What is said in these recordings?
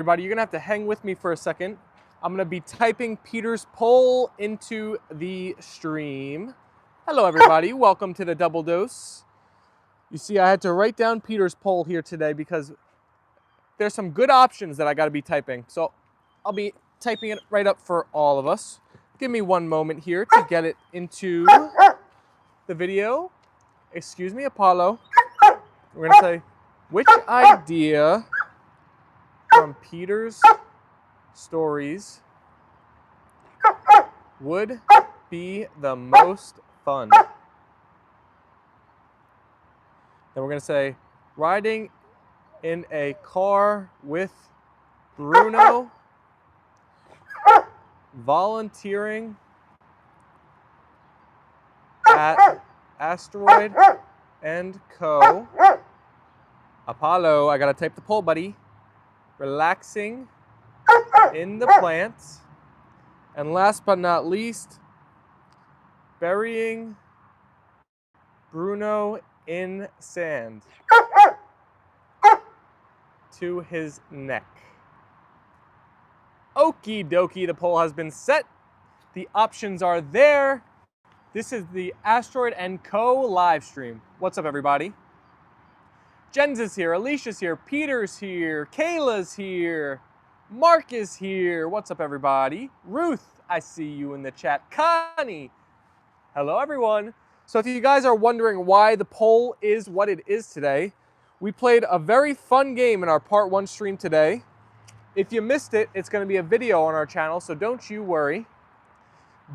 Everybody, you're gonna have to hang with me for a second. I'm gonna be typing Peter's poll into the stream. Hello everybody, welcome to the Double Dose. You see, I had to write down Peter's poll here today because there's some good options that I gotta be typing. So I'll be typing it right up for all of us. Give me one moment here to get it into the video. Excuse me, Apollo. We're gonna say, which idea from Peter's stories would be the most fun? Then we're going to say, riding in a car with Bruno, volunteering at Asteroid and Co. Apollo, I got to type the poll, buddy. Relaxing in the plants. And last but not least, burying Bruno in sand to his neck. Okie dokie, the poll has been set. The options are there. This is the Asteroid and Co. live stream. What's up, everybody? Jens is here, Alicia's here, Peter's here, Kayla's here, Mark is here. What's up, everybody? Ruth, I see you in the chat. Connie, hello, everyone. So if you guys are wondering why the poll is what it is today, we played a very fun game in our part 1 stream today. If you missed it, it's going to be a video on our channel, so don't you worry.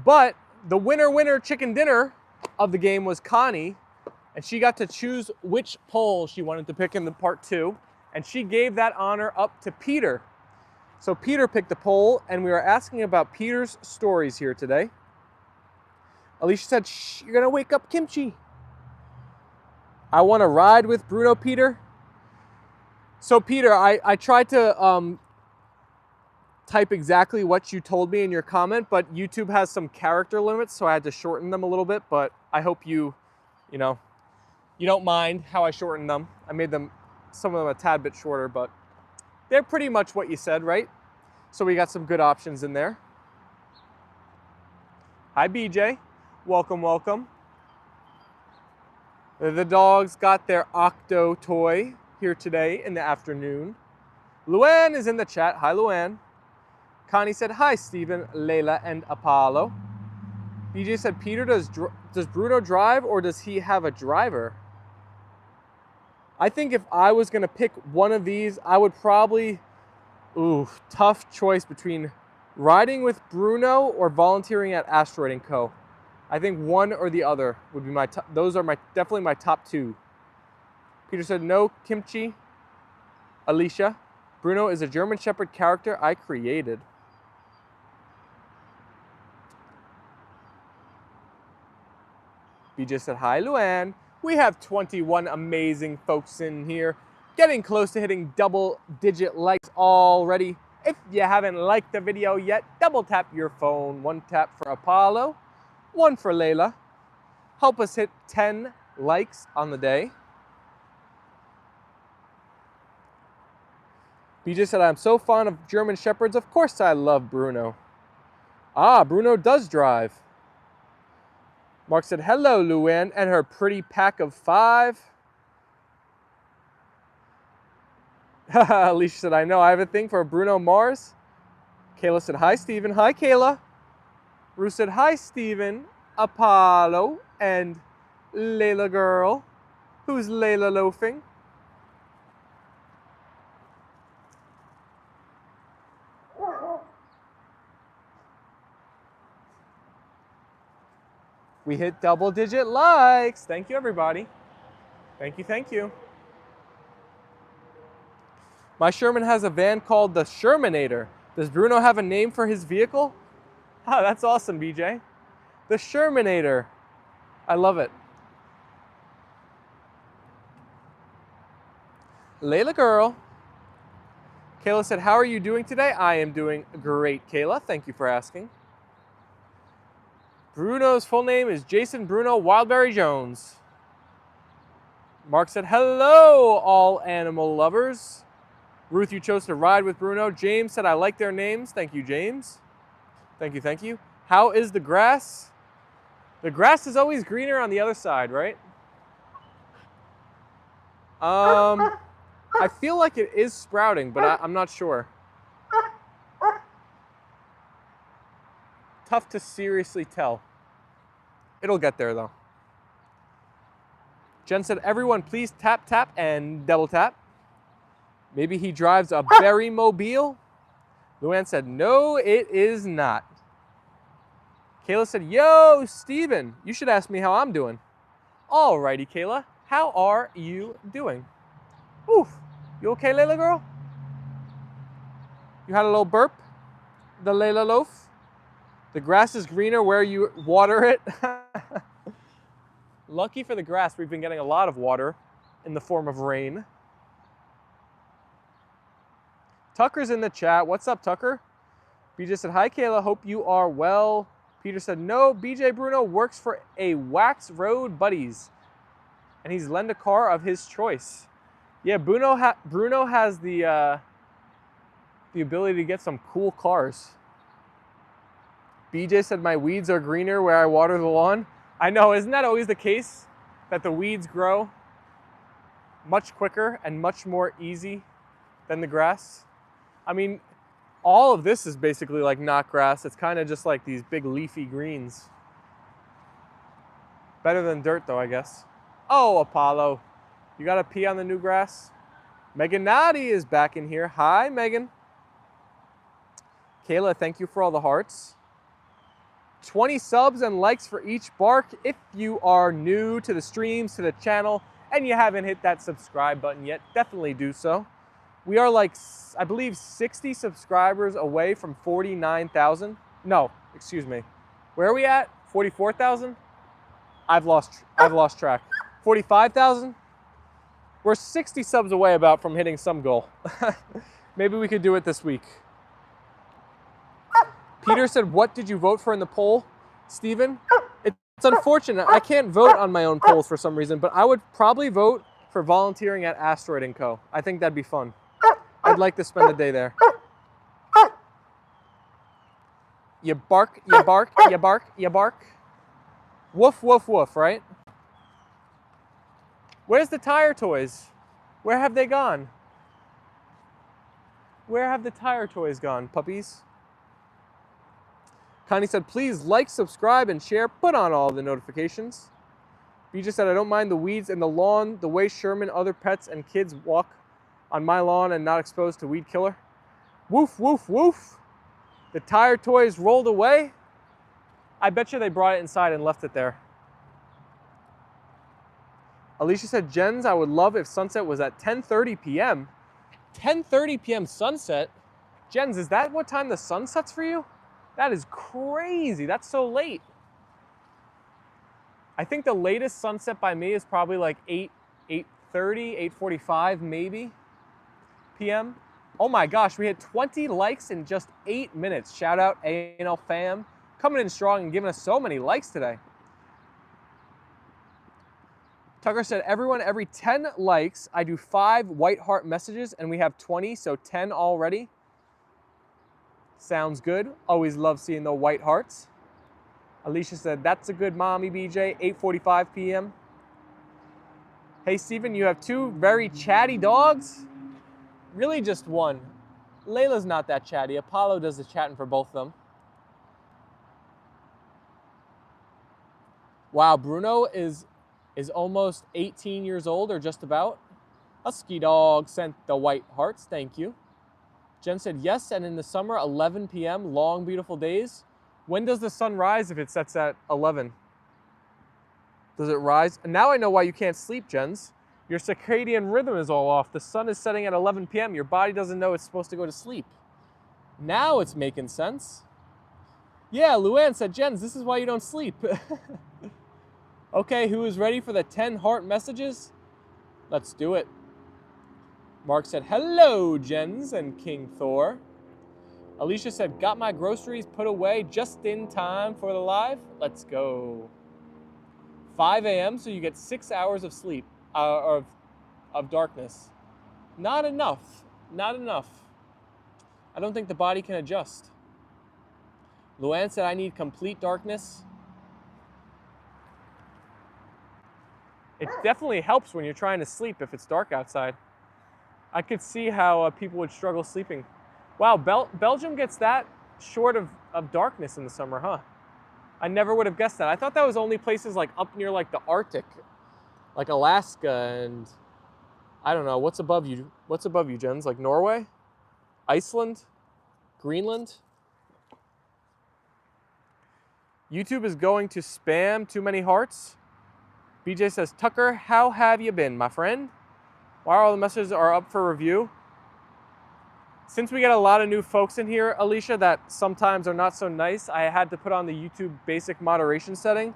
But the winner chicken dinner of the game was Connie, and she got to choose which poll she wanted to pick in the part 2, and she gave that honor up to Peter. So Peter picked the poll, and we are asking about Peter's stories here today. Alicia said, shh, you're gonna wake up Kimchi. I want to ride with Bruno, Peter. So Peter, I tried to type exactly what you told me in your comment, but YouTube has some character limits, so I had to shorten them a little bit, but I hope you don't mind how I shortened them. I made them, some of them a tad bit shorter, but they're pretty much what you said, right? So we got some good options in there. Hi, BJ. Welcome, welcome. The dogs got their Octo toy here today in the afternoon. Luann is in the chat. Hi, Luann. Connie said, hi, Stephen, Leyla, and Apollo. BJ said, Peter, does Bruno drive or does he have a driver? I think if I was going to pick one of these, I would probably, tough choice between riding with Bruno or volunteering at Asteroid and Co. I think one or the other would be my top. Those are definitely my top 2. Peter said, no, Kimchi. Alicia, Bruno is a German Shepherd character I created. BJ said, hi, Luann. We have 21 amazing folks in here, getting close to hitting double-digit likes already. If you haven't liked the video yet, double tap your phone. 1 tap for Apollo, 1 for Leyla. Help us hit 10 likes on the day. BJ said, I'm so fond of German Shepherds. Of course I love Bruno. Ah, Bruno does drive. Mark said, hello, Luann, and her pretty pack of 5. Alicia said, I know, I have a thing for Bruno Mars. Kayla said, hi, Stephen. Hi, Kayla. Ruth said, hi, Stephen, Apollo, and Leyla girl. Who's Leyla loafing? We hit double-digit likes. Thank you, everybody. Thank you, thank you. My Sherman has a van called the Shermanator. Does Bruno have a name for his vehicle? Oh, that's awesome, BJ. The Shermanator. I love it. Leyla girl. Kayla said, how are you doing today? I am doing great, Kayla. Thank you for asking. Bruno's full name is Jason Bruno Wildberry Jones. Mark said, hello, all animal lovers. Ruth, you chose to ride with Bruno. James said, I like their names. Thank you, James. Thank you, thank you. How is the grass? The grass is always greener on the other side, right? I feel like it is sprouting, but I'm not sure. Tough to seriously tell. It'll get there, though. Jen said, everyone please tap, tap, and double tap. Maybe he drives a berry mobile. Luann said, no, it is not. Kayla said, yo, Steven, you should ask me how I'm doing. Alrighty, Kayla, how are you doing? Oof, you okay, Layla girl? You had a little burp? The Layla loaf? The grass is greener where you water it. Lucky for the grass, we've been getting a lot of water in the form of rain. Tucker's in the chat. What's up, Tucker? BJ said, hi, Kayla. Hope you are well. Peter said, no, BJ Bruno works for a Wax Road Buddies, and he's lent a car of his choice. Yeah, Bruno has the ability to get some cool cars. BJ said, my weeds are greener where I water the lawn. I know, isn't that always the case? That the weeds grow much quicker and much more easy than the grass? I mean, all of this is basically like not grass. It's kind of just like these big leafy greens. Better than dirt though, I guess. Oh, Apollo, you got to pee on the new grass? Megan Nadi is back in here. Hi, Megan. Kayla, thank you for all the hearts. 20 subs and likes for each bark. If you are new to the streams, to the channel, and you haven't hit that subscribe button yet, definitely do so. We are like, I believe, 60 subscribers away from 49,000. No, excuse me. Where are we at? 44,000? I've lost track. 45,000? We're 60 subs away about from hitting some goal. Maybe we could do it this week. Peter said, what did you vote for in the poll, Steven? It's unfortunate. I can't vote on my own polls for some reason, but I would probably vote for volunteering at Asteroid and Co. I think that'd be fun. I'd like to spend the day there. You bark, you bark, you bark, you bark. Woof, woof, woof, right? Where's the tire toys? Where have they gone? Where have the tire toys gone, puppies? Connie said, please like, subscribe, and share. Put on all the notifications. BJ said, I don't mind the weeds in the lawn, the way Sherman, other pets, and kids walk on my lawn and not exposed to weed killer. Woof, woof, woof. The tire toys rolled away. I bet you they brought it inside and left it there. Alicia said, Jens, I would love if sunset was at 10:30 p.m. 10:30 p.m. sunset? Jens, is that what time the sun sets for you? That is crazy. That's so late. I think the latest sunset by me is probably like 8:30, 8:45 maybe p.m. Oh my gosh, we had 20 likes in just 8 minutes. Shout out A&L fam. Coming in strong and giving us so many likes today. Tucker said, everyone, every 10 likes, I do 5 white heart messages, and we have 20, so 10 already. Sounds good. Always love seeing the white hearts. Alicia said, that's a good mommy, BJ. 8:45 p.m. Hey, Steven, you have 2 very chatty dogs? Really just one. Layla's not that chatty. Apollo does the chatting for both of them. Wow, Bruno is almost 18 years old, or just about. Husky dog sent the white hearts. Thank you. Jen said, yes, and in the summer, 11 p.m., long, beautiful days. When does the sun rise if it sets at 11? Does it rise? And now I know why you can't sleep, Jens. Your circadian rhythm is all off. The sun is setting at 11 p.m. Your body doesn't know it's supposed to go to sleep. Now it's making sense. Yeah, Luann said, Jens, this is why you don't sleep. Okay, who is ready for the 10 heart messages? Let's do it. Mark said, hello, Jens and King Thor. Alicia said, got my groceries put away just in time for the live. Let's go. 5 a.m., so you get 6 hours of sleep, of darkness. Not enough. not enough. I don't think the body can adjust. Luann said I need complete darkness. It definitely helps when you're trying to sleep if it's dark outside. I could see how people would struggle sleeping. Wow, Belgium gets that short of darkness in the summer, huh? I never would have guessed that. I thought that was only places like up near like the Arctic, like Alaska and I don't know, what's above you? What's above you, Jens? Like Norway? Iceland? Greenland? YouTube is going to spam too many hearts. BJ says, Tucker, how have you been, my friend? Why are all the messages are up for review? Since we get a lot of new folks in here, Alicia, that sometimes are not so nice, I had to put on the YouTube basic moderation setting.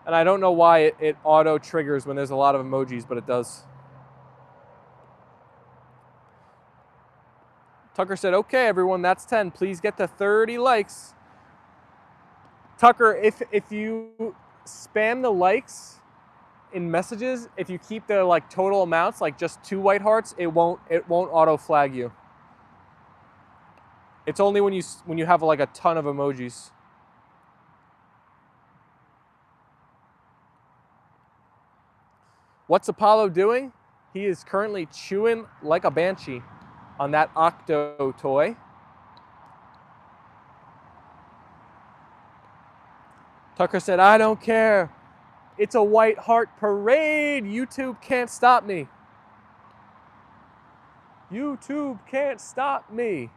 And I don't know why it auto triggers when there's a lot of emojis, but it does. Tucker said, okay, everyone, that's 10. Please get to 30 likes. Tucker, if you spam the likes in messages, if you keep the like total amounts, like just 2 white hearts, it won't auto flag you. It's only when you have like a ton of emojis. What's Apollo doing? He is currently chewing like a banshee on that Octo toy. Tucker said, I don't care. It's a white heart parade. YouTube can't stop me. YouTube can't stop me.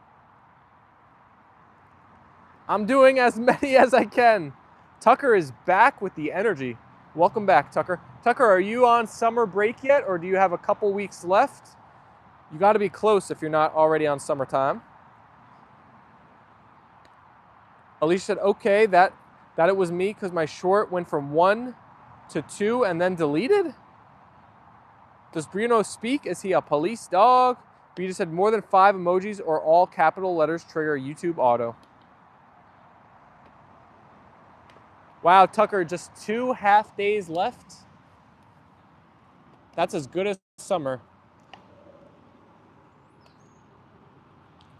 I'm doing as many as I can. Tucker is back with the energy. Welcome back, Tucker. Tucker, are you on summer break yet, or do you have a couple weeks left? You got to be close if you're not already on summertime. Alicia said, okay, that it was me because my short went from 1 to 2 and then deleted? Does Bruno speak? Is he a police dog? We just said more than 5 emojis or all capital letters trigger YouTube auto. Wow, Tucker, just 2 half days left? That's as good as summer.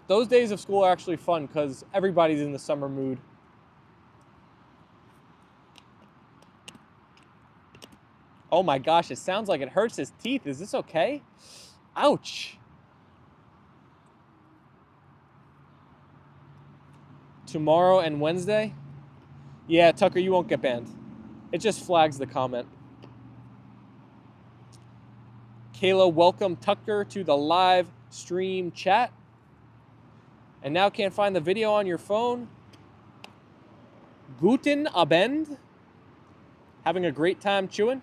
Those days of school are actually fun because everybody's in the summer mood. Oh my gosh, it sounds like it hurts his teeth. Is this okay? Ouch. Tomorrow and Wednesday? Yeah, Tucker, you won't get banned. It just flags the comment. Kayla, welcome Tucker to the live stream chat. And now can't find the video on your phone. Guten Abend. Having a great time chewing?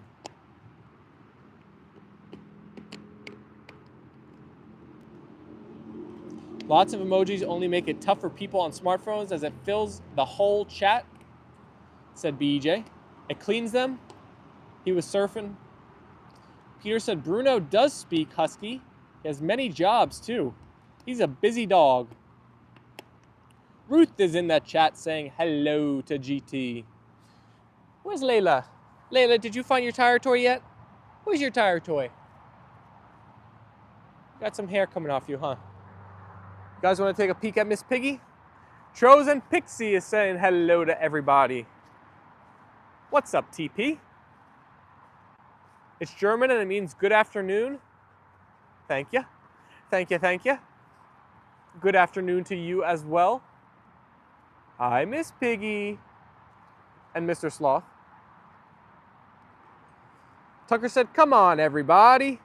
Lots of emojis only make it tough for people on smartphones as it fills the whole chat, said BJ. It cleans them. He was surfing. Peter said Bruno does speak Husky. He has many jobs too. He's a busy dog. Ruth is in that chat saying hello to GT. Where's Leyla? Leyla, did you find your tire toy yet? Where's your tire toy? Got some hair coming off you, huh? You guys want to take a peek at Miss Piggy? Troz and Pixie is saying hello to everybody. What's up, TP? It's German and it means good afternoon. Thank you. Thank you, thank you. Good afternoon to you as well. Hi, Miss Piggy. And Mr. Sloth. Tucker said, come on, everybody.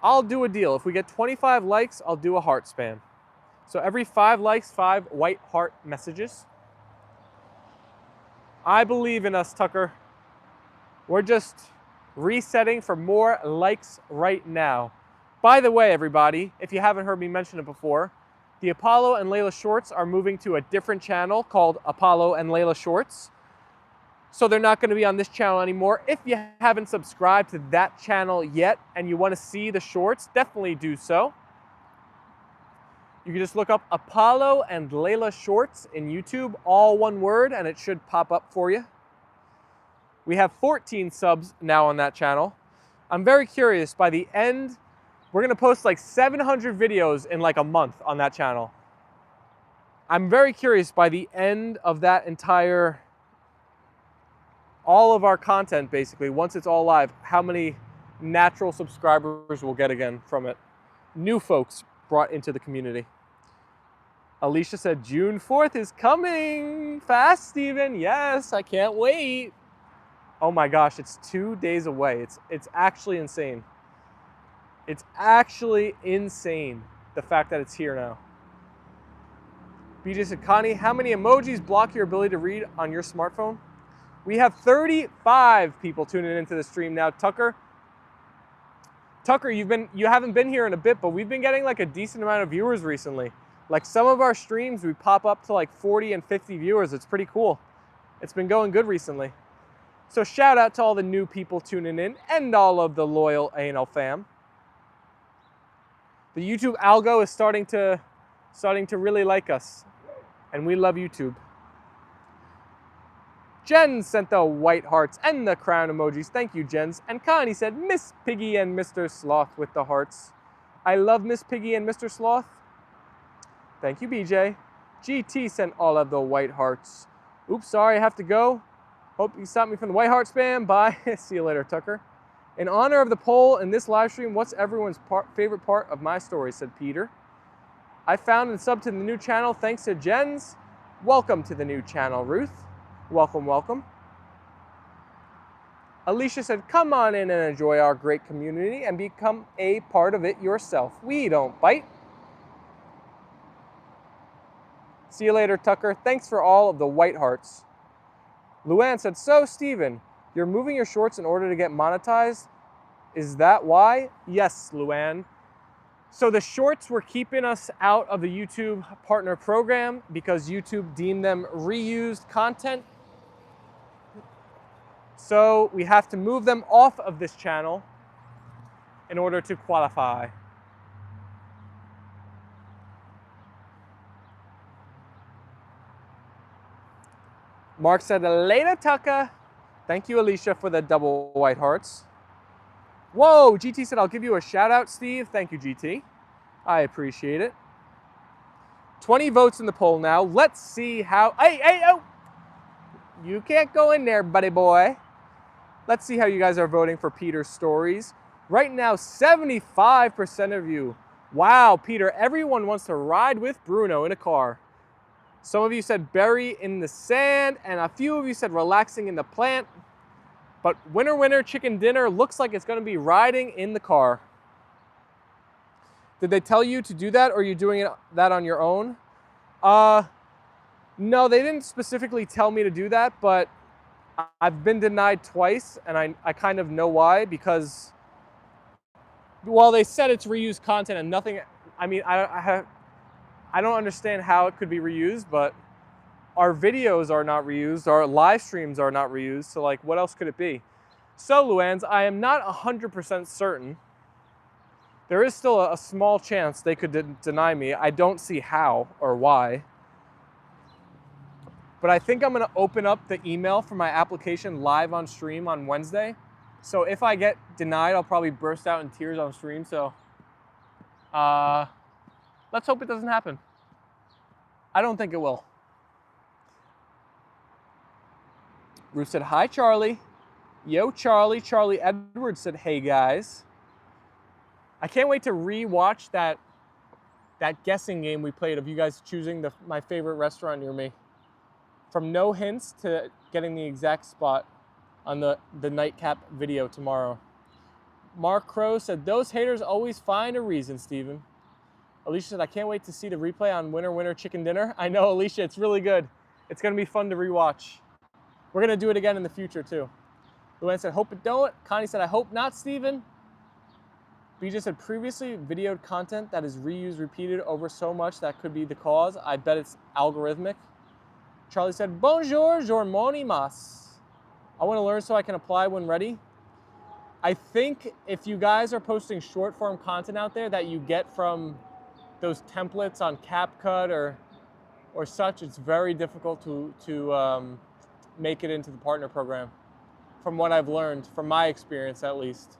I'll do a deal. If we get 25 likes, I'll do a heart spam. So every 5 likes, 5 white heart messages. I believe in us, Tucker. We're just resetting for more likes right now. By the way, everybody, if you haven't heard me mention it before, the Apollo and Leyla shorts are moving to a different channel called Apollo and Leyla Shorts. So they're not going to be on this channel anymore. If you haven't subscribed to that channel yet and you want to see the shorts, definitely do so. You can just look up Apollo and Leyla Shorts in YouTube, all one word, and it should pop up for you. We have 14 subs now on that channel. I'm very curious, by the end We're gonna post like 700 videos in like a month on that channel. I'm very curious by the end of that entire, all of our content basically, once it's all live, how many natural subscribers we'll get again from it. New folks brought into the community. Alicia said June 4th is coming fast, Steven. Yes, I can't wait. Oh my gosh, it's 2 days away. It's actually insane. It's actually insane, the fact that it's here now. BJ said, Connie, how many emojis block your ability to read on your smartphone? We have 35 people tuning into the stream now. Tucker, you haven't been here in a bit, but we've been getting like a decent amount of viewers recently. Like some of our streams, we pop up to like 40 and 50 viewers. It's pretty cool. It's been going good recently. So shout out to all the new people tuning in and all of the loyal A&L fam. The YouTube algo is starting to really like us, and we love YouTube. Jen sent the white hearts and the crown emojis. Thank you, Jens. And Connie said, Miss Piggy and Mr. Sloth with the hearts. I love Miss Piggy and Mr. Sloth. Thank you, BJ. GT sent all of the white hearts. Oops, sorry, I have to go. Hope you stopped me from the white heart spam. Bye. See you later, Tucker. In honor of the poll in this live stream, what's everyone's favorite part of my story, said Peter. I found and subbed to the new channel thanks to Jens. Welcome to the new channel, Ruth. Welcome, welcome. Alicia said, come on in and enjoy our great community and become a part of it yourself. We don't bite. See you later, Tucker. Thanks for all of the white hearts. Luann said, so, Steven, you're moving your shorts in order to get monetized? Is that why? Yes, Luann. So the shorts were keeping us out of the YouTube partner program because YouTube deemed them reused content. So we have to move them off of this channel in order to qualify. Mark said, later, Tucker. Thank you, Alicia, for the double white hearts. Whoa, GT said, I'll give you a shout out, Steve. Thank you, GT. I appreciate it. 20 votes in the poll now. Let's see how, oh! You can't go in there, buddy boy. Let's see how you guys are voting for Peter's stories. Right now, 75% of you. Wow, Peter, everyone wants to ride with Bruno in a car. Some of you said bury in the sand, and a few of you said relaxing in the plant. But winner, winner, chicken dinner looks like it's going to be riding in the car. Did they tell you to do that, or are you doing that on your own? No, they didn't specifically tell me to do that, but I've been denied twice, and I kind of know why, because, well, they said it's reused content and nothing, I mean, I don't understand how it could be reused, but our videos are not reused, our live streams are not reused, so like, what else could it be? So, Luanns, I am not 100% certain. There is still a small chance they could deny me. I don't see how or why. But I think I'm gonna open up the email for my application live on stream on Wednesday. So if I get denied, I'll probably burst out in tears on stream, so let's hope it doesn't happen. I don't think it will. Ruth said, hi, Charlie. Yo, Charlie. Charlie Edwards said, hey, guys. I can't wait to re-watch that guessing game we played of you guys choosing my favorite restaurant near me. From no hints to getting the exact spot on the nightcap video tomorrow. Mark Crow said, those haters always find a reason, Steven. Alicia said, I can't wait to see the replay on Winner Winner Chicken Dinner. I know, Alicia, it's really good. It's going to be fun to rewatch. We're going to do it again in the future, too. Luann said, hope it don't. Connie said, I hope not, Steven. BJ said, previously videoed content that is reused, repeated over so much that could be the cause. I bet it's algorithmic. Charlie said, bonjour, jormonimas. I want to learn so I can apply when ready. I think if you guys are posting short form content out there that you get from those templates on CapCut or such, it's very difficult to make it into the partner program. From what I've learned, from my experience at least.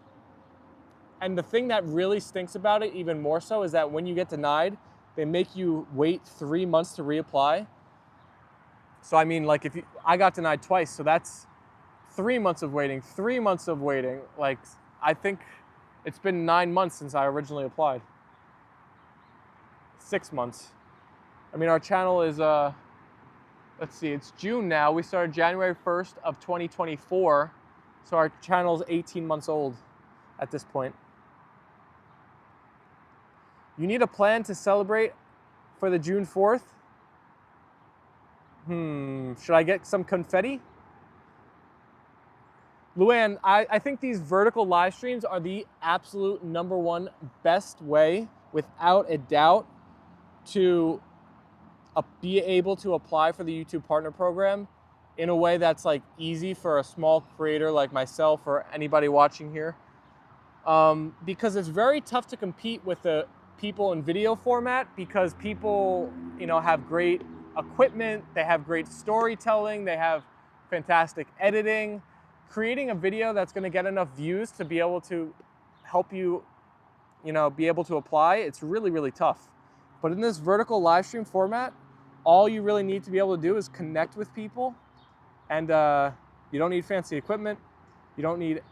And the thing that really stinks about it even more so is that when you get denied, they make you wait 3 months to reapply. So I mean, like I got denied twice, so that's 3 months of waiting, 3 months of waiting. Like, I think it's been 9 months since I originally applied. 6 months. I mean, our channel is, let's see, it's June now. We started January 1st of 2024. So our channel is 18 months old at this point. You need a plan to celebrate for the June 4th? Should I get some confetti? Luann, I think these vertical live streams are the absolute #1 best way, without a doubt, to be able to apply for the YouTube Partner Program in a way that's like easy for a small creator like myself or anybody watching here. Because it's very tough to compete with the people in video format, because people, you know, have great equipment, they have great storytelling, they have fantastic editing. Creating a video that's going to get enough views to be able to help you, you know, be able to apply, it's really, really tough. But in this vertical live stream format, all you really need to be able to do is connect with people, and you don't need fancy equipment. You don't need,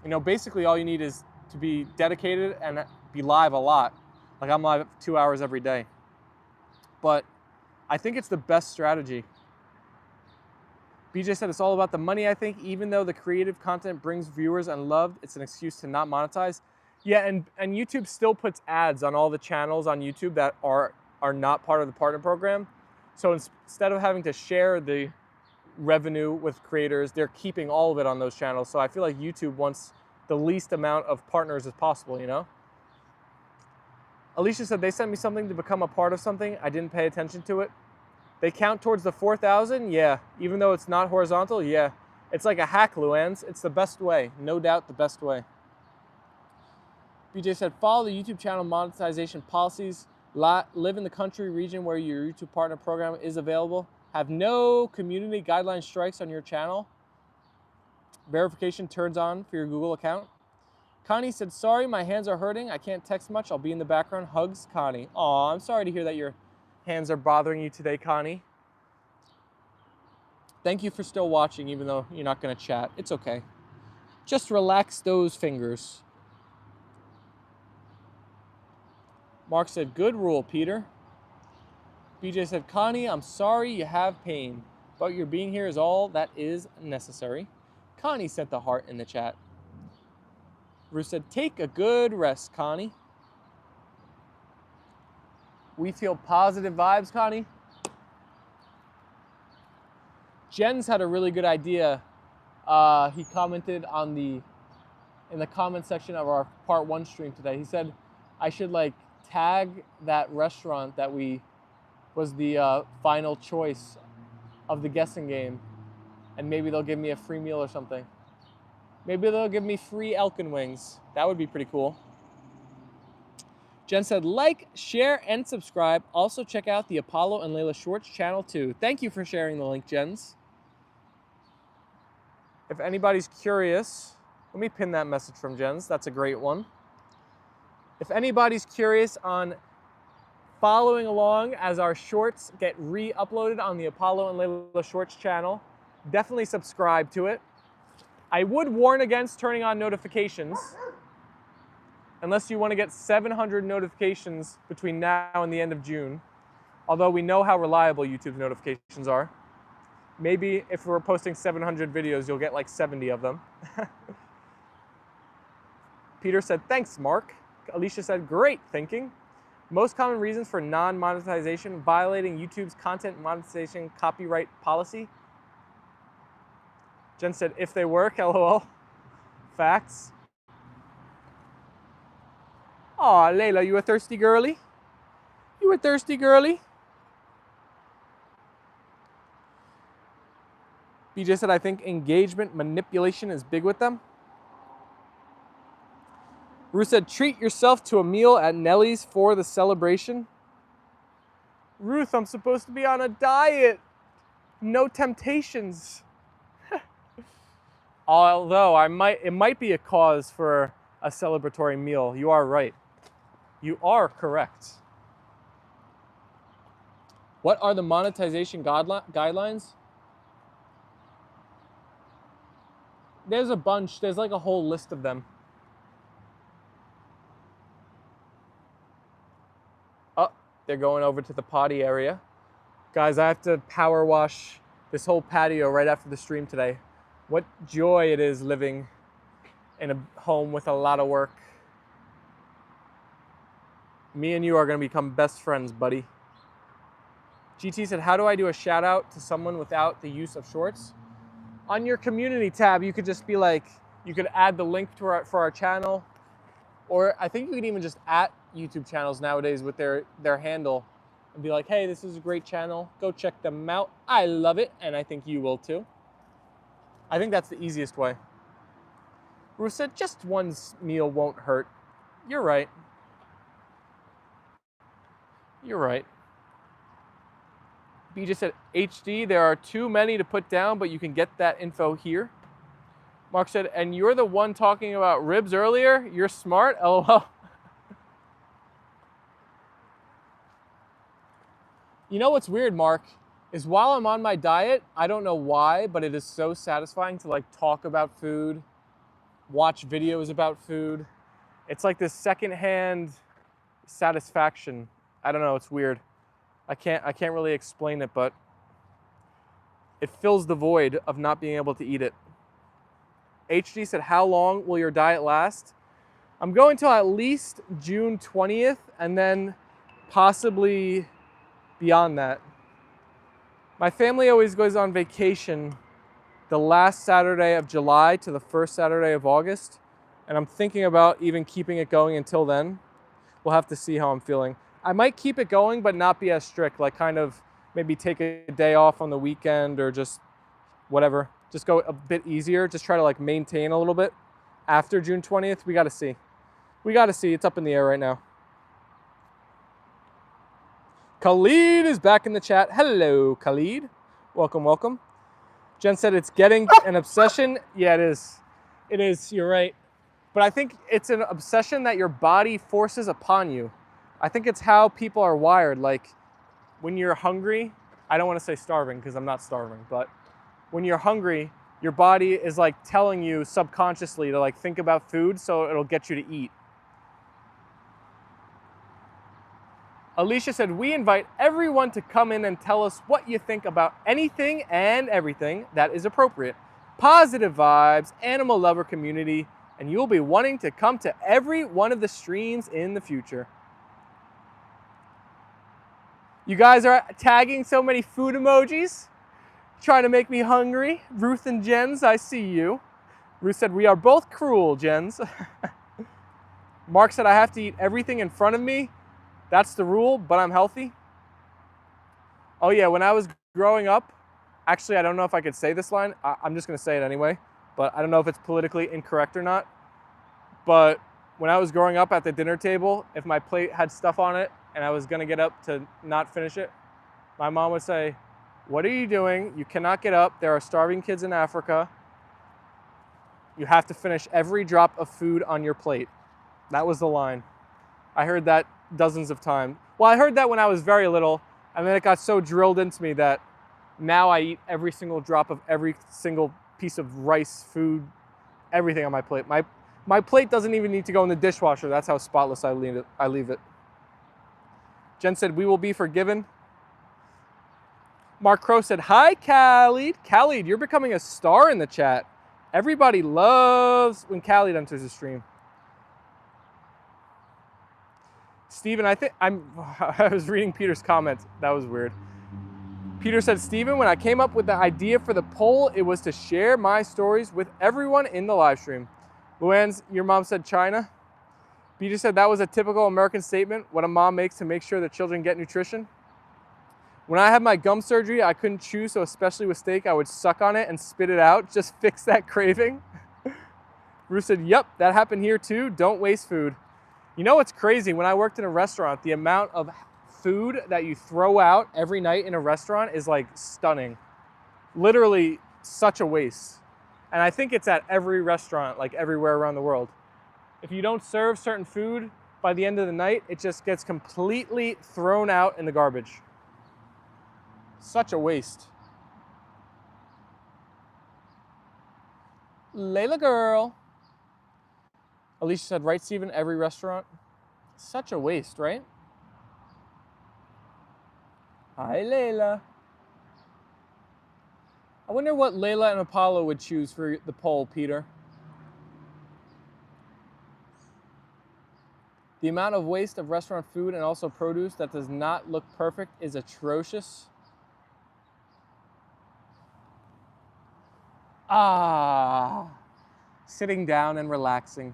you know, basically all you need is to be dedicated and be live a lot. Like, I'm live 2 hours every day. But I think it's the best strategy. BJ said it's all about the money, I think. Even though the creative content brings viewers and love, it's an excuse to not monetize. Yeah, and YouTube still puts ads on all the channels on YouTube that are not part of the partner program. So instead of having to share the revenue with creators, they're keeping all of it on those channels. So I feel like YouTube wants the least amount of partners as possible, you know? Alicia said, they sent me something to become a part of something. I didn't pay attention to it. They count towards the 4,000? Yeah. Even though it's not horizontal? Yeah. It's like a hack, Luann's. It's the best way. No doubt the best way. BJ said, follow the YouTube channel monetization policies. Live in the country region where your YouTube partner program is available. Have no community guideline strikes on your channel. Verification turns on for your Google account. Connie said, sorry, my hands are hurting. I can't text much. I'll be in the background. Hugs, Connie. Aw, I'm sorry to hear that your hands are bothering you today, Connie. Thank you for still watching, even though you're not going to chat. It's okay. Just relax those fingers. Mark said, good rule, Peter. BJ said, Connie, I'm sorry you have pain, but your being here is all that is necessary. Connie sent the heart in the chat. Ruth said, take a good rest, Connie. We feel positive vibes, Connie. Jens had a really good idea. He commented in the comment section of our part 1 stream today. He said, I should like tag that restaurant that was the final choice of the guessing game, and maybe they'll give me a free meal or something. Maybe they'll give me free Elkin wings. That would be pretty cool. Jen said, like, share, and subscribe. Also check out the Apollo and Leyla Shorts channel too. Thank you for sharing the link, Jens. If anybody's curious, let me pin that message from Jens. That's a great one. If anybody's curious on following along as our shorts get re-uploaded on the Apollo and Leyla Shorts channel, definitely subscribe to it. I would warn against turning on notifications unless you want to get 700 notifications between now and the end of June, although we know how reliable YouTube's notifications are. Maybe if we're posting 700 videos, you'll get like 70 of them. Peter said, thanks, Mark. Alicia said, great thinking. Most common reasons for non-monetization: violating YouTube's content monetization copyright policy. Jen said, if they work, LOL. Facts. Aw, Leyla, you a thirsty girly? You a thirsty girly? BJ said, I think engagement manipulation is big with them. Ruth said, treat yourself to a meal at Nellie's for the celebration. Ruth, I'm supposed to be on a diet. No temptations. Although it might be a cause for a celebratory meal. You are right. You are correct. What are the monetization guidelines? There's a bunch. There's like a whole list of them. Oh, they're going over to the potty area. Guys, I have to power wash this whole patio right after the stream today. What joy it is living in a home with a lot of work. Me and you are going to become best friends, buddy. GT said, how do I do a shout out to someone without the use of shorts? On your community tab, you could just be like, you could add the link to for our channel, or I think you could even just at YouTube channels nowadays with their handle and be like, hey, this is a great channel. Go check them out. I love it, and I think you will too. I think that's the easiest way. Ruth said, just one meal won't hurt. You're right. You're right. B just said, HD, there are too many to put down, but you can get that info here. Mark said, and you're the one talking about ribs earlier? You're smart, LOL. You know what's weird, Mark, is while I'm on my diet, I don't know why, but it is so satisfying to like talk about food, watch videos about food. It's like this secondhand satisfaction. I don't know, it's weird. I can't really explain it, but it fills the void of not being able to eat it. HD said, how long will your diet last? I'm going till at least June 20th and then possibly beyond that. My family always goes on vacation the last Saturday of July to the first Saturday of August, and I'm thinking about even keeping it going until then. We'll have to see how I'm feeling. I might keep it going, but not be as strict, like kind of maybe take a day off on the weekend or just whatever. Just go a bit easier, just try to like maintain a little bit. After June 20th, we gotta see. We gotta see, it's up in the air right now. Khalid is back in the chat. Hello, Khalid. Welcome, welcome. Jen said it's getting an obsession. Yeah, it is. It is, you're right. But I think it's an obsession that your body forces upon you. I think it's how people are wired. Like when you're hungry, I don't want to say starving because I'm not starving, but when you're hungry, your body is like telling you subconsciously to like think about food so it'll get you to eat. Alicia said, we invite everyone to come in and tell us what you think about anything and everything that is appropriate. Positive vibes, animal lover community, and you'll be wanting to come to every one of the streams in the future. You guys are tagging so many food emojis, trying to make me hungry. Ruth and Jens, I see you. Ruth said, we are both cruel, Jens. Mark said, I have to eat everything in front of me. That's the rule, but I'm healthy. Oh yeah, when I was growing up, actually, I don't know if I could say this line. I'm just gonna say it anyway, but I don't know if it's politically incorrect or not. But when I was growing up at the dinner table, if my plate had stuff on it and I was gonna get up to not finish it, my mom would say, what are you doing? You cannot get up. There are starving kids in Africa. You have to finish every drop of food on your plate. That was the line. I heard that dozens of times. Well, I heard that when I was very little, and then it got so drilled into me that now I eat every single drop of every single piece of rice, food, everything on my plate. My plate doesn't even need to go in the dishwasher. That's how spotless I leave it. Jen said, we will be forgiven. Mark Crow said, hi, Khalid. Khalid, you're becoming a star in the chat. Everybody loves when Khalid enters the stream. Steven, I was reading Peter's comments. That was weird. Peter said, Steven, when I came up with the idea for the poll, it was to share my stories with everyone in the live stream. Luann's, your mom said China. Peter said that was a typical American statement, what a mom makes to make sure the children get nutrition. When I had my gum surgery, I couldn't chew, so especially with steak, I would suck on it and spit it out. Just fix that craving. Ruth said, yep, that happened here too. Don't waste food. You know what's crazy? When I worked in a restaurant, the amount of food that you throw out every night in a restaurant is like stunning. Literally such a waste. And I think it's at every restaurant, like everywhere around the world. if you don't serve certain food by the end of the night, it just gets completely thrown out in the garbage. Such a waste. Layla girl. Alicia said, right, Steven, every restaurant. Such a waste, right? Hi, Layla. I wonder what Leyla and Apollo would choose for the poll, Peter. The amount of waste of restaurant food and also produce that does not look perfect is atrocious. Ah, sitting down and relaxing.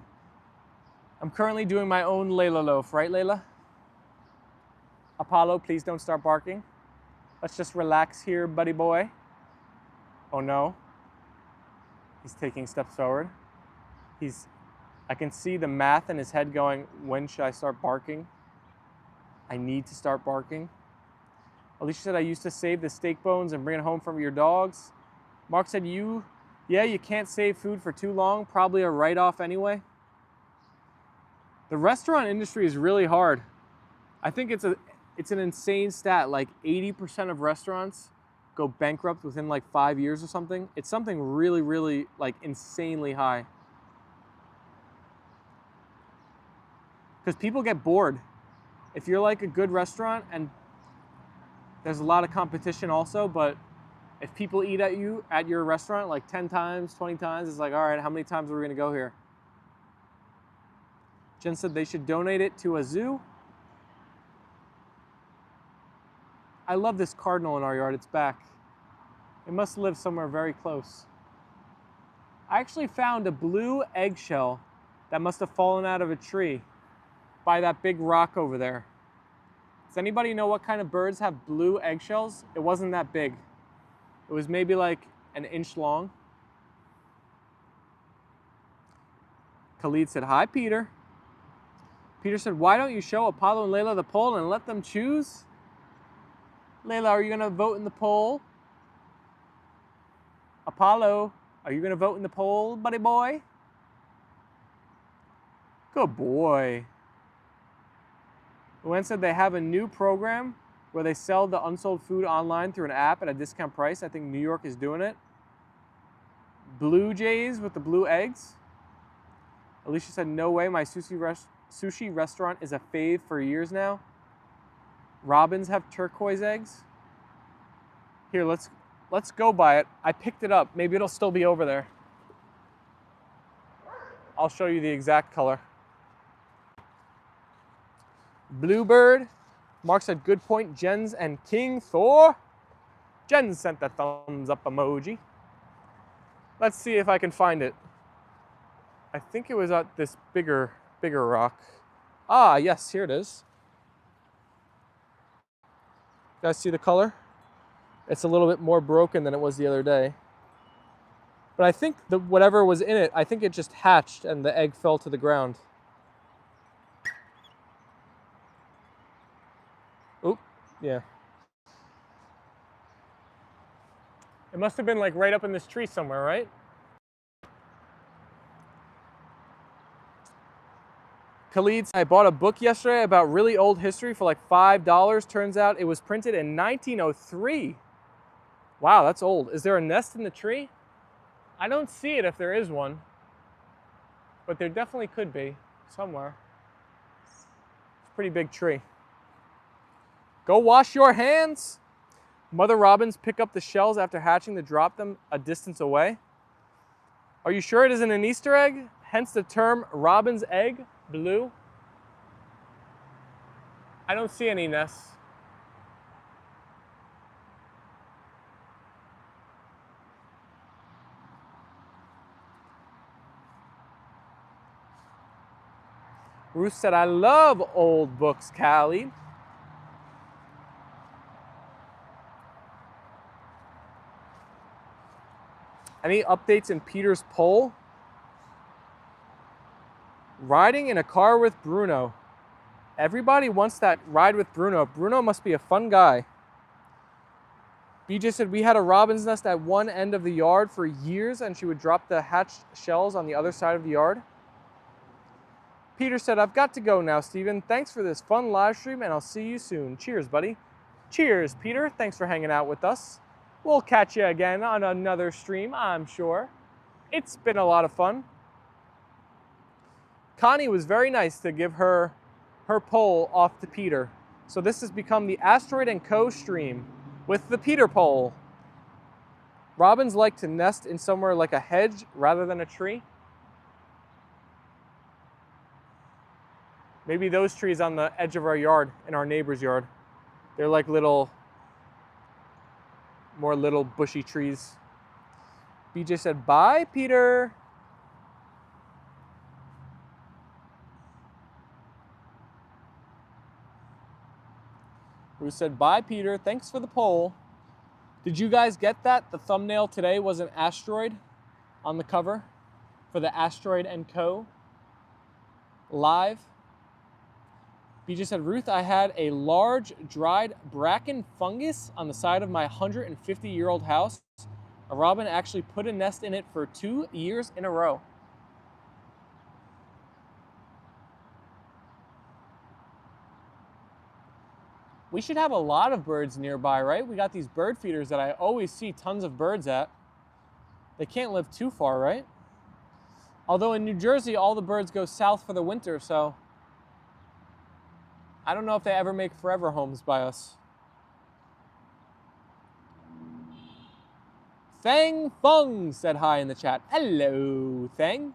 I'm currently doing my own Layla loaf, right, Layla? Apollo, please don't start barking. Let's just relax here, buddy boy. Oh no. He's taking steps forward. I can see the math in his head going, when should I start barking? I need to start barking. Alicia said, I used to save the steak bones and bring it home from your dogs. Mark said, you can't save food for too long, probably a write-off anyway. The restaurant industry is really hard. I think it's an insane stat, like 80% of restaurants go bankrupt within like 5 years or something. It's something really, really like insanely high. Because people get bored. If you're like a good restaurant, and there's a lot of competition also, but if people eat at your restaurant like 10 times, 20 times, it's like, all right, how many times are we gonna go here? Jen said they should donate it to a zoo. I love this cardinal in our yard, it's back. It must live somewhere very close. I actually found a blue eggshell that must have fallen out of a tree by that big rock over there. Does anybody know what kind of birds have blue eggshells? It wasn't that big. It was maybe like an inch long. Khalid said, hi, Peter. Peter said, why don't you show Apollo and Leyla the poll and let them choose? Leyla, are you gonna vote in the poll? Apollo, are you gonna vote in the poll, buddy boy? Good boy. Luann said they have a new program where they sell the unsold food online through an app at a discount price. I think New York is doing it. Blue Jays with the blue eggs. Alicia said, no way, my sushi restaurant is a fave for years now. Robins have turquoise eggs. Here, let's go by it. I picked it up. Maybe it'll still be over there. I'll show you the exact color. Bluebird. Mark said, good point, Jens and King Thor. Jen sent the thumbs up emoji. Let's see if I can find it. I think it was at this bigger rock. Ah, yes, here it is. You guys see the color? It's a little bit more broken than it was the other day. But I think whatever was in it, I think it just hatched and the egg fell to the ground. Oop, yeah. It must have been like right up in this tree somewhere, right? Khalid, I bought a book yesterday about really old history for like $5. Turns out it was printed in 1903. Wow, that's old. Is there a nest in the tree? I don't see it if there is one, but there definitely could be somewhere. It's a pretty big tree. Go wash your hands. Mother robins pick up the shells after hatching to drop them a distance away. Are you sure it isn't an Easter egg? Hence the term robin's egg, blue. I don't see any nests. Ruth said, I love old books, Callie. Any updates in Peter's poll? Riding in a car with Bruno. Everybody wants that ride with Bruno. Bruno must be a fun guy. BJ said, we had a robin's nest at one end of the yard for years and she would drop the hatched shells on the other side of the yard. Peter said, I've got to go now, Steven. Thanks for this fun live stream, and I'll see you soon. Cheers, buddy. Cheers, Peter. Thanks for hanging out with us. We'll catch you again on another stream, I'm sure. It's been a lot of fun. Connie was very nice to give her poll off to Peter. So this has become the Asteroid and Co stream with the Peter poll. Robins like to nest in somewhere like a hedge rather than a tree. Maybe those trees on the edge of our yard, in our neighbor's yard. They're like more little bushy trees. BJ said, bye, Peter. Ruth said, bye, Peter. Thanks for the poll. Did you guys get that? The thumbnail today was an asteroid on the cover for the Asteroid and Co. live. BJ said, Ruth, I had a large dried bracken fungus on the side of my 150-year-old house. A robin actually put a nest in it for 2 years in a row. We should have a lot of birds nearby, right? We got these bird feeders that I always see tons of birds at. They can't live too far, right? Although in New Jersey, all the birds go south for the winter, so I don't know if they ever make forever homes by us. Thang Fung said hi in the chat. Hello, Thang.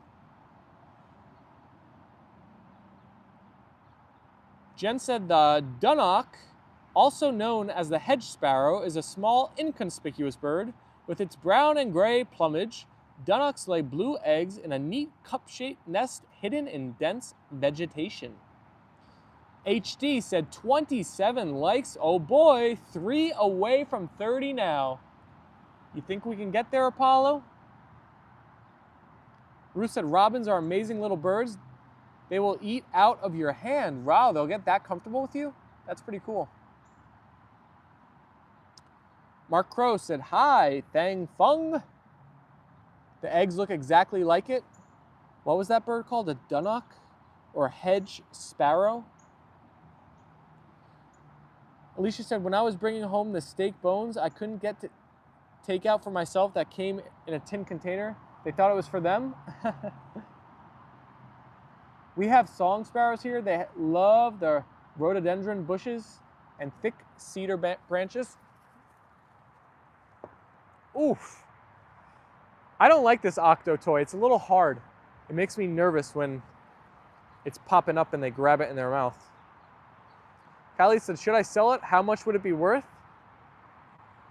Jen said the Dunnock, also known as the hedge sparrow, is a small, inconspicuous bird. With its brown and gray plumage, Dunnocks lay blue eggs in a neat cup-shaped nest hidden in dense vegetation. HD said 27 likes. Oh boy, 3 away from 30 now. You think we can get there, Apollo? Ruth said robins are amazing little birds. They will eat out of your hand. Wow, they'll get that comfortable with you? That's pretty cool. Mark Crow said, hi, Thang Fung. The eggs look exactly like it. What was that bird called? A Dunnock? Or hedge sparrow? Alicia said, when I was bringing home the steak bones, I couldn't get to take out for myself that came in a tin container. They thought it was for them. We have song sparrows here. They love the rhododendron bushes and thick cedar branches. Oof. I don't like this Octo toy. It's a little hard. It makes me nervous when it's popping up and they grab it in their mouth. Callie said, should I sell it? How much would it be worth?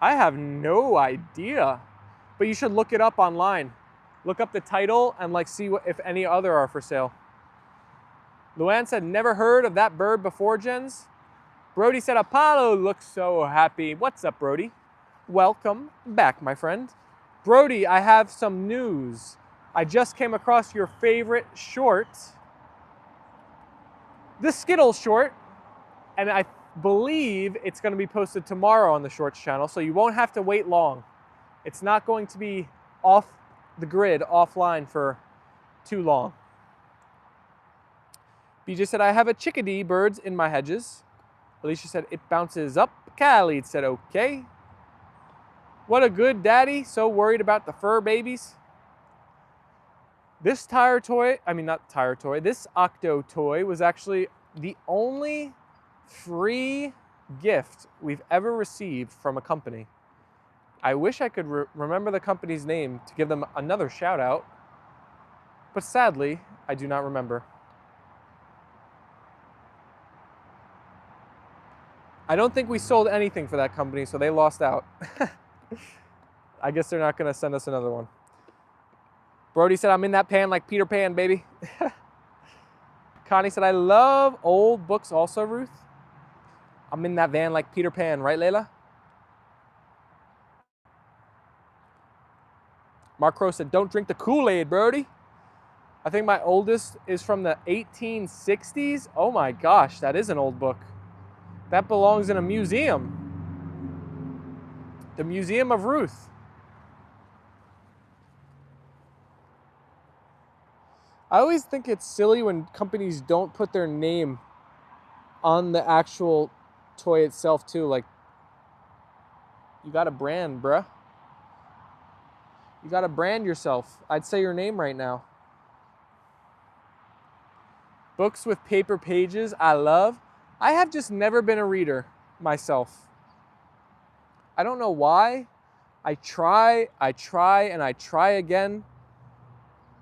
I have no idea, but you should look it up online. Look up the title and see if any other are for sale. Luann said, never heard of that bird before, Jens. Brody said, Apollo looks so happy. What's up, Brody? Welcome back, my friend. Brody, I have some news. I just came across your favorite short, the Skittles short, and I believe it's going to be posted tomorrow on the Shorts channel, so you won't have to wait long. It's not going to be off the grid, offline for too long. BJ said, I have a chickadee birds in my hedges. Alicia said, it bounces up. Khalid said, okay. What a good daddy, so worried about the fur babies. This this Octo toy was actually the only free gift we've ever received from a company. I wish I could remember the company's name to give them another shout out, but sadly, I do not remember. I don't think we sold anything for that company, so they lost out. I guess they're not going to send us another one. Brody said, I'm in that pan like Peter Pan, baby. Connie said, I love old books also, Ruth. I'm in that van like Peter Pan, right, Leyla? Mark Crow said, don't drink the Kool-Aid, Brody. I think my oldest is from the 1860s. Oh my gosh, that is an old book. That belongs in a museum. The Museum of Ruth. I always think it's silly when companies don't put their name on the actual toy itself too. Like, you got a brand, bruh. You got to brand yourself. I'd say your name right now. Books with paper pages, I love. I have just never been a reader myself. I don't know why. I try, and I try again.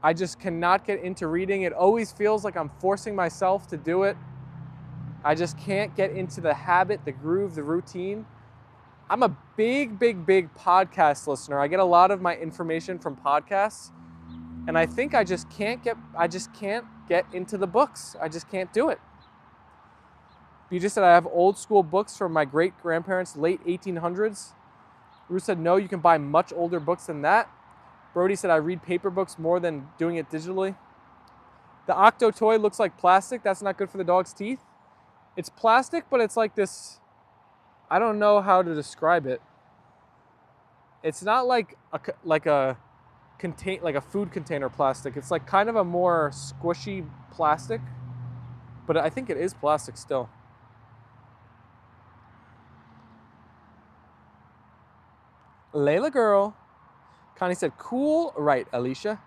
I just cannot get into reading. It always feels like I'm forcing myself to do it. I just can't get into the habit, the groove, the routine. I'm a big podcast listener. I get a lot of my information from podcasts, and I think I just can't get into the books. I just can't do it. BJ said I have old school books from my great grandparents, late 1800s. Ruth said no, you can buy much older books than that. Brody said I read paper books more than doing it digitally. The Octo toy looks like plastic. That's not good for the dog's teeth. It's plastic, but it's like this, I don't know how to describe it. It's not like a food container plastic. It's like kind of a more squishy plastic, but I think it is plastic still. Leyla girl. Connie said, cool. Right, Alicia.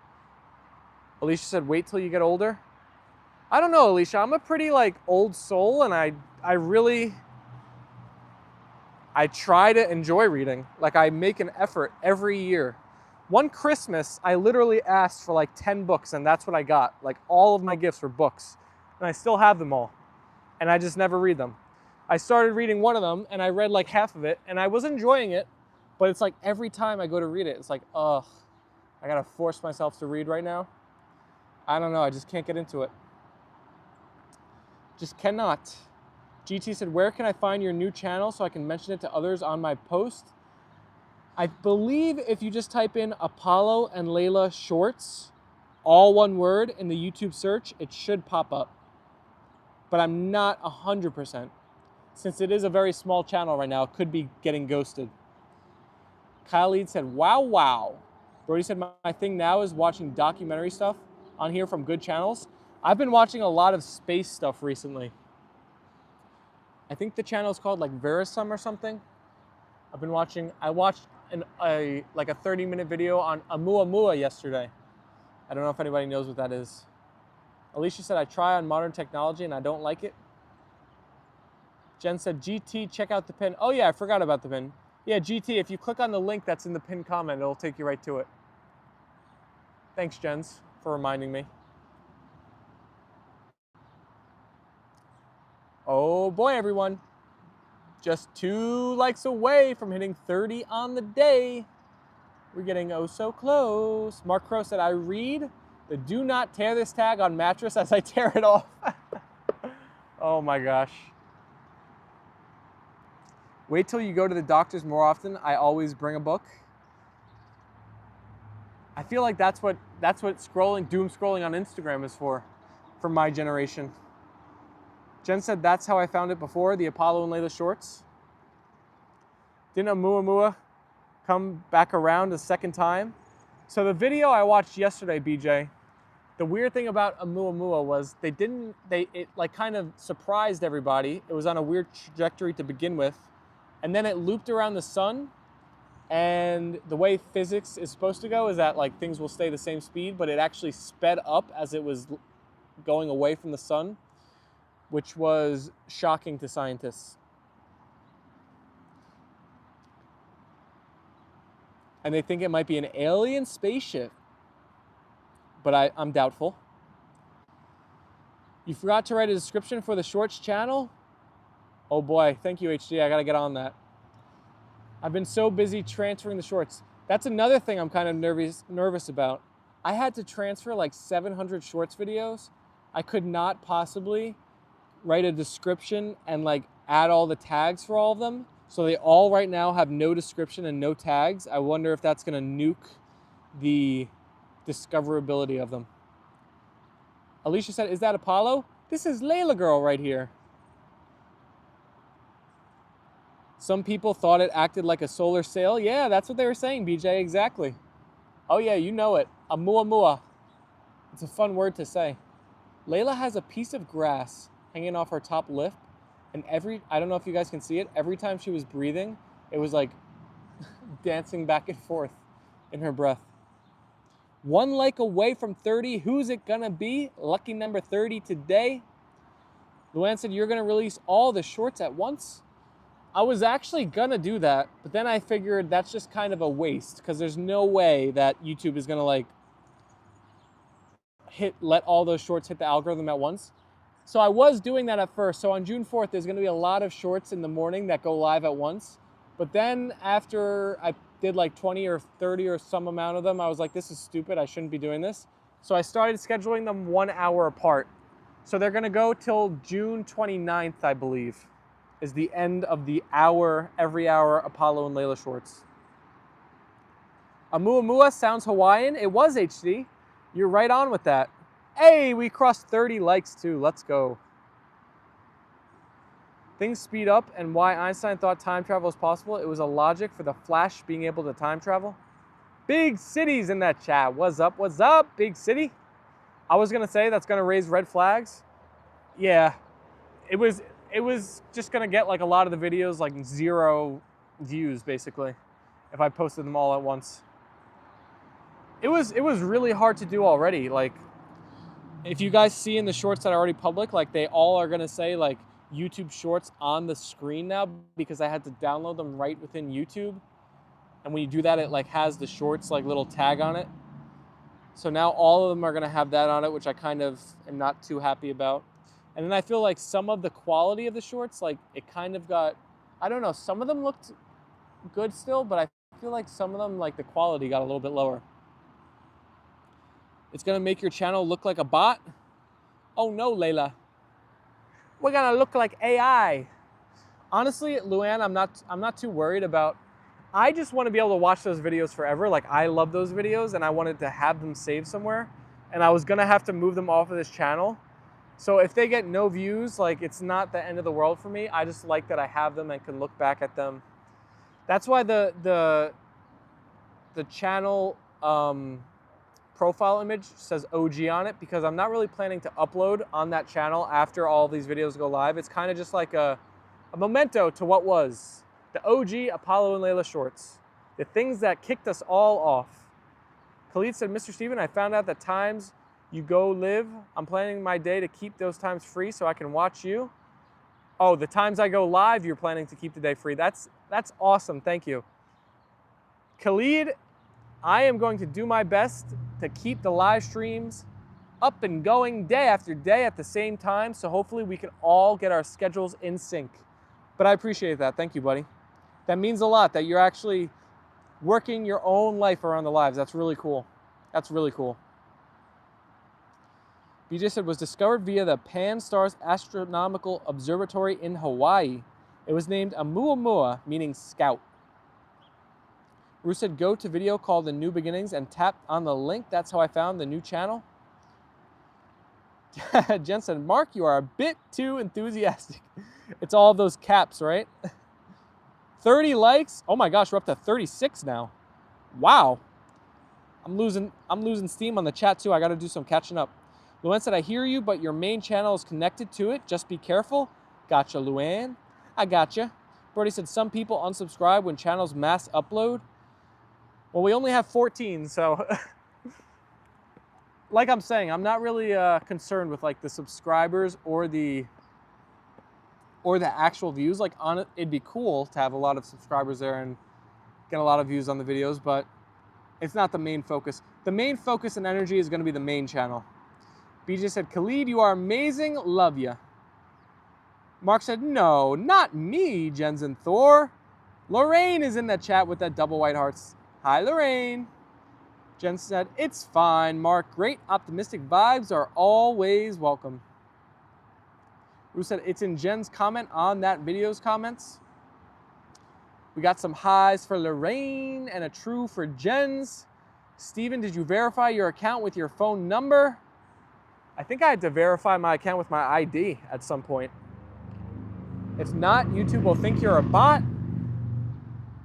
Alicia said, wait till you get older. I don't know, Alicia. I'm a pretty old soul, and I try to enjoy reading. Like, I make an effort every year. One Christmas, I literally asked for 10 books, and that's what I got. All of my gifts were books, and I still have them all, and I just never read them. I started reading one of them, and I read half of it, and I was enjoying it, but it's every time I go to read it, it's ugh, I gotta force myself to read right now. I don't know, I just can't get into it. Just cannot. GT said, where can I find your new channel so I can mention it to others on my post? I believe if you just type in Apollo and Leyla Shorts, all one word, in the YouTube search, it should pop up. But I'm not 100%. Since it is a very small channel right now, it could be getting ghosted. Khalid said, wow. Brody said, my thing now is watching documentary stuff on here from good channels. I've been watching a lot of space stuff recently. I think the channel is called Verisum or something. I watched a 30-minute video on Oumuamua yesterday. I don't know if anybody knows what that is. Alicia said, I try on modern technology and I don't like it. Jen said, GT, check out the pin. Oh yeah, I forgot about the pin. Yeah, GT, if you click on the link that's in the pinned comment, it'll take you right to it. Thanks, Jens, for reminding me. Oh boy, everyone. Just 2 likes away from hitting 30 on the day. We're getting oh so close. Mark Crow said, I read the do not tear this tag on mattress as I tear it off. Oh my gosh. Wait till you go to the doctors more often. I always bring a book. I feel like that's what doom scrolling on Instagram is for my generation. Jen said that's how I found it before, the Apollo and Leyla shorts. Didn't Oumuamua come back around a second time? So the video I watched yesterday, BJ, the weird thing about Oumuamua was it kind of surprised everybody. It was on a weird trajectory to begin with, and then it looped around the sun, and the way physics is supposed to go is that things will stay the same speed, but it actually sped up as it was going away from the sun, which was shocking to scientists. And they think it might be an alien spaceship, but I'm doubtful. You forgot to write a description for the Shorts channel? Oh boy, thank you, HD. I gotta get on that. I've been so busy transferring the shorts. That's another thing I'm kind of nervous about. I had to transfer 700 shorts videos. I could not possibly write a description and add all the tags for all of them. So they all right now have no description and no tags. I wonder if that's gonna nuke the discoverability of them. Alicia said, is that Apollo? This is Leyla girl right here. Some people thought it acted like a solar sail. Yeah, that's what they were saying, BJ, exactly. Oh yeah, you know it. Oumuamua. It's a fun word to say. Leyla has a piece of grass hanging off her top lip, and I don't know if you guys can see it, every time she was breathing, it was like dancing back and forth in her breath. 1 like away from 30. Who's it gonna be? Lucky number 30 today. Luann said, you're gonna release all the shorts at once? I was actually gonna do that, but then I figured that's just kind of a waste because there's no way that YouTube is gonna like let all those shorts hit the algorithm at once. So I was doing that at first. So on June 4th, there's gonna be a lot of shorts in the morning that go live at once. But then after I did like 20 or 30 or some amount of them, I was like, this is stupid, I shouldn't be doing this. So I started scheduling them 1 hour apart. So they're gonna go till June 29th, I believe, is the end of the hour, every hour Apollo and Leyla shorts. Amuamua sounds Hawaiian. It was HD. You're right on with that. Hey, we crossed 30 likes too. Let's go. Things speed up and why Einstein thought time travel was possible. It was a logic for the Flash being able to time travel. Big City's in that chat. What's up, Big City? I was gonna say that's gonna raise red flags. Yeah, it was just gonna get like a lot of the videos like 0 views basically if I posted them all at once. It was really hard to do already. Like if you guys see in the shorts that are already public, like they all are gonna say like YouTube shorts on the screen now because I had to download them right within YouTube. And when you do that, it like has the shorts like little tag on it. So now all of them are gonna have that on it, which I kind of am not too happy about. And then I feel like some of the quality of the shorts, like it kind of got, I don't know, some of them looked good still, but I feel like some of them, like the quality got a little bit lower. It's gonna make your channel look like a bot? Oh no, Leyla. We're gonna look like AI. Honestly, Luann, I'm not too worried about, I just want to be able to watch those videos forever. Like I love those videos and I wanted to have them saved somewhere. And I was gonna have to move them off of this channel. So if they get no views, like it's not the end of the world for me. I just like that I have them and can look back at them. That's why the channel profile image says OG on it, because I'm not really planning to upload on that channel after all these videos go live. It's kind of just like a memento to what was the OG Apollo and Leyla shorts, the things that kicked us all off. Khalid said, Mr. Steven, I found out that times you go live, I'm planning my day to keep those times free so I can watch you. Oh, the times I go live, you're planning to keep the day free. That's awesome, thank you. Khalid, I am going to do my best to keep the live streams up and going day after day at the same time, so hopefully we can all get our schedules in sync. But I appreciate that, thank you, buddy. That means a lot that you're actually working your own life around the lives. That's really cool. That's really cool. BJ said, was discovered via the Pan-STARRS Astronomical Observatory in Hawaii. It was named Amuamua, meaning scout. Ruth said, go to video called The New Beginnings and tap on the link. That's how I found the new channel. Jen said, Mark, you are a bit too enthusiastic. It's all those caps, right? 30 likes. Oh my gosh, we're up to 36 now. Wow. I'm losing steam on the chat too. I got to do some catching up. Luann said, I hear you, but your main channel is connected to it. Just be careful. Gotcha, Luann. I gotcha. Brody said, some people unsubscribe when channels mass upload. Well, we only have 14, so like I'm saying, I'm not really concerned with like the subscribers or the actual views. Like on it, it'd be cool to have a lot of subscribers there and get a lot of views on the videos, but it's not the main focus. The main focus and energy is going to be the main channel. BJ said, Khalid, you are amazing. Love ya. Mark said, no, not me, Jensen Thor. Lorraine is in that chat with that double white hearts. Hi, Lorraine. Jen said, it's fine, Mark. Great optimistic vibes are always welcome. Ruth said, it's in Jen's comment on that video's comments. We got some highs for Lorraine and a true for Jen's. Steven, did you verify your account with your phone number? I think I had to verify my account with my ID at some point. If not, YouTube will think you're a bot.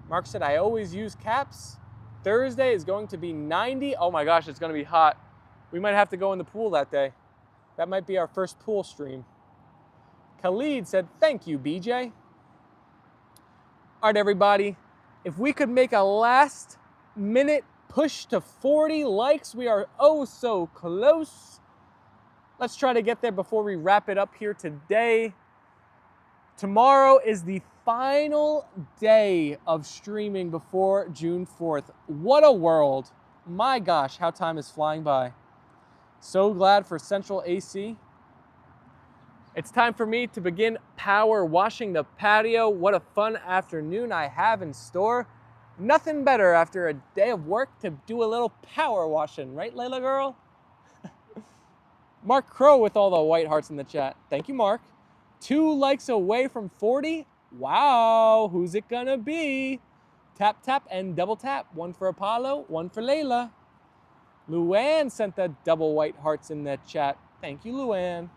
Mark said, I always use caps. Thursday is going to be 90. Oh my gosh, it's going to be hot. We might have to go in the pool that day. That might be our first pool stream. Khalid said, thank you, BJ. All right, everybody. If we could make a last minute push to 40 likes, we are oh so close. Let's try to get there before we wrap it up here today. Tomorrow is the final day of streaming before June 4th. What a world. My gosh, how time is flying by. So glad for Central AC. It's time for me to begin power washing the patio. What a fun afternoon I have in store. Nothing better after a day of work to do a little power washing, right, Layla girl? Mark Crow with all the white hearts in the chat. Thank you, Mark. 2 likes away from 40. Wow, who's it gonna be? Tap, tap, and double tap. 1 for Apollo, 1 for Leyla. Luann sent the double white hearts in the chat. Thank you, Luann.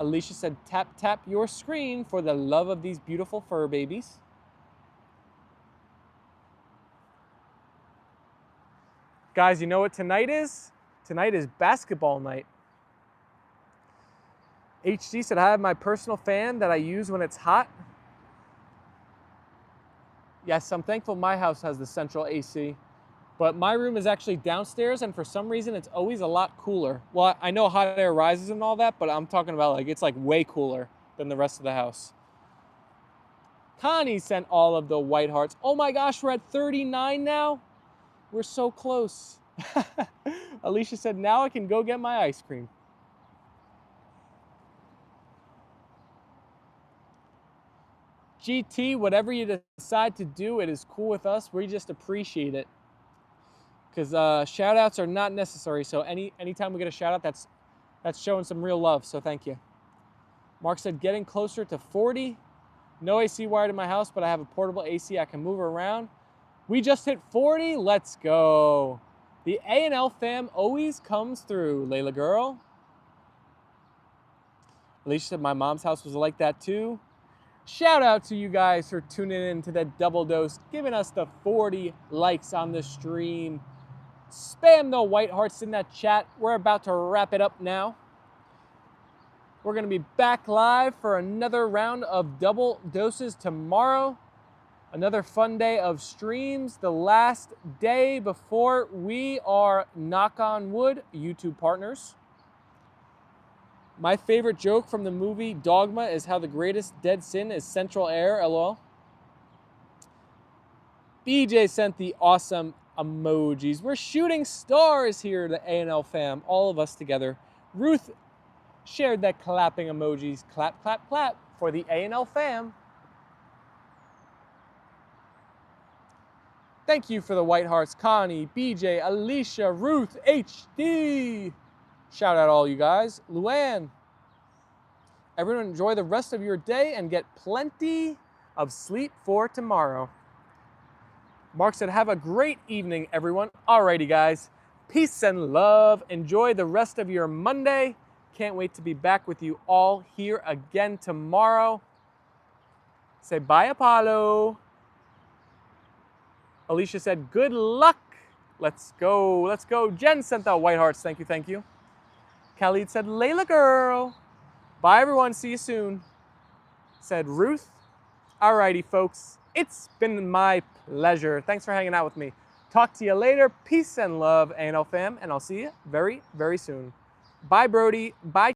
Alicia said, tap, tap your screen for the love of these beautiful fur babies. Guys, you know what tonight is? Tonight is basketball night. HG said, I have my personal fan that I use when it's hot. Yes, I'm thankful my house has the central AC. But my room is actually downstairs, and for some reason, it's always a lot cooler. Well, I know hot air rises and all that, but I'm talking about like it's like way cooler than the rest of the house. Connie sent all of the white hearts. Oh my gosh, we're at 39 now? We're so close. Alicia said, now I can go get my ice cream. GT, whatever you decide to do, it is cool with us. We just appreciate it. Because shout outs are not necessary. So anytime we get a shout out, that's showing some real love. So thank you. Mark said, getting closer to 40. No AC wired in my house, but I have a portable AC I can move around. We just hit 40. Let's go. The A&L fam always comes through, Layla girl. Alicia said, my mom's house was like that too. Shout out to you guys for tuning in to the double dose, giving us the 40 likes on the stream. Spam the white hearts in that chat. We're about to wrap it up now. We're going to be back live for another round of double doses tomorrow. Another fun day of streams. The last day before we are, knock on wood, YouTube partners. My favorite joke from the movie Dogma is how the greatest dead sin is central air, lol. BJ sent the awesome emojis. We're shooting stars here, the A&L fam, all of us together. Ruth shared that clapping emojis. Clap, clap, clap for the A&L fam. Thank you for the white hearts, Connie, BJ, Alicia, Ruth, HD. Shout out all you guys. Luann. Everyone enjoy the rest of your day and get plenty of sleep for tomorrow. Mark said, have a great evening, everyone. Alrighty, guys. Peace and love. Enjoy the rest of your Monday. Can't wait to be back with you all here again tomorrow. Say bye, Apollo. Alicia said, good luck. Let's go. Let's go. Jen sent out white hearts. Thank you. Thank you. Khalid said, Layla girl. Bye, everyone. See you soon. Said Ruth. Alrighty, folks. It's been my pleasure. Thanks for hanging out with me. Talk to you later. Peace and love, A&L fam. And I'll see you very, very soon. Bye, Brody. Bye.